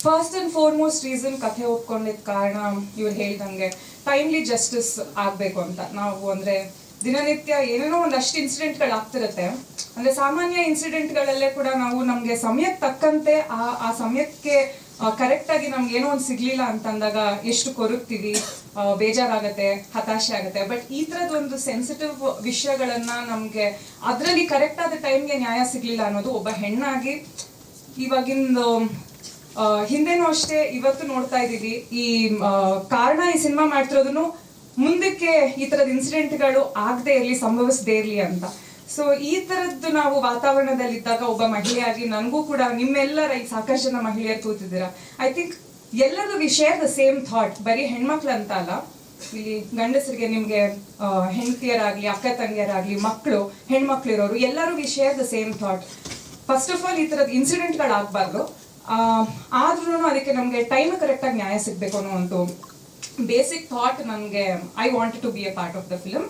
First and foremost reason ಕಥೆ ಒಪ್ಕೊಂಡಿದ್ದ ಕಾರಣ ಇವ್ರು ಹೇಳ್ದಂಗೆ ಟೈಮ್ಲಿ ಜಸ್ಟಿಸ್ ಆಗಬೇಕು ಅಂತ. ನಾವು ಅಂದರೆ ದಿನನಿತ್ಯ ಏನೇನೋ ಒಂದಷ್ಟು ಇನ್ಸಿಡೆಂಟ್ಗಳು ಆಗ್ತಿರುತ್ತೆ. ಅಂದರೆ ಸಾಮಾನ್ಯ ಇನ್ಸಿಡೆಂಟ್ಗಳಲ್ಲೇ ಕೂಡ ನಾವು ನಮಗೆ ಸಮಯಕ್ಕೆ ತಕ್ಕಂತೆ ಆ ಸಮಯಕ್ಕೆ ಕರೆಕ್ಟಾಗಿ ನಮ್ಗೆ ಏನೋ ಒಂದು ಸಿಗ್ಲಿಲ್ಲ ಅಂತಂದಾಗ ಎಷ್ಟು ಕೊರಗ್ತೀವಿ, ಬೇಜಾರಾಗತ್ತೆ, ಹತಾಶೆ ಆಗುತ್ತೆ. ಬಟ್ ಈ ಥರದೊಂದು ಸೆನ್ಸಿಟಿವ್ ವಿಷಯಗಳನ್ನ ನಮಗೆ ಅದರಲ್ಲಿ ಕರೆಕ್ಟಾದ ಟೈಮ್ಗೆ ನ್ಯಾಯ ಸಿಗ್ಲಿಲ್ಲ ಅನ್ನೋದು ಒಬ್ಬ ಹೆಣ್ಣಾಗಿ ಇವಾಗಿಂದು ಹಿಂದೆನೂ ಅಷ್ಟೇ ಇವತ್ತು ನೋಡ್ತಾ ಇದ್ದೀವಿ. ಈ ಕಾರಣ ಈ ಸಿನಿಮಾ ಮಾಡ್ತಿರೋದನ್ನು ಮುಂದಕ್ಕೆ ಈ ಥರದ ಇನ್ಸಿಡೆಂಟ್ಗಳು ಆಗದೆ ಇರಲಿ, ಸಂಭವಿಸದೇ ಇರಲಿ ಅಂತ. ಸೊ ಈ ಥರದ್ದು ನಾವು ವಾತಾವರಣದಲ್ಲಿದ್ದಾಗ ಒಬ್ಬ ಮಹಿಳೆಯಾಗಿ ನನಗೂ ಕೂಡ ನಿಮ್ಮೆಲ್ಲರ ಈ ಸಾಕಷ್ಟು ಜನ ಮಹಿಳೆಯರು ಕೂತಿದ್ದೀರಾ, ಐ ಥಿಂಕ್ ಎಲ್ಲರೂ V share the same thought. ಬರೀ ಹೆಣ್ಮಕ್ಳು ಅಂತ ಅಲ್ಲ, ಇಲ್ಲಿ ಗಂಡಸರಿಗೆ ನಿಮಗೆ ಹೆಂಡತಿಯರಾಗಲಿ, ಅಕ್ಕ ತಂಗಿಯರಾಗಲಿ, ಮಕ್ಕಳು, ಹೆಣ್ಮಕ್ಳು ಇರೋರು ಎಲ್ಲರೂ V share the same thought. First of all ಈ ಥರದ ಇನ್ಸಿಡೆಂಟ್ಗಳಾಗಬಾರ್ದು, ಆದ್ರೂ ಅದಕ್ಕೆ ನಮಗೆ ಟೈಮ್ ಕರೆಕ್ಟಾಗಿ ನ್ಯಾಯ ಸಿಗಬೇಕು ಅನ್ನೋ ಒಂದು ಬೇಸಿಕ್ ಥಾಟ್ ನನಗೆ I wanted to be a part of the film.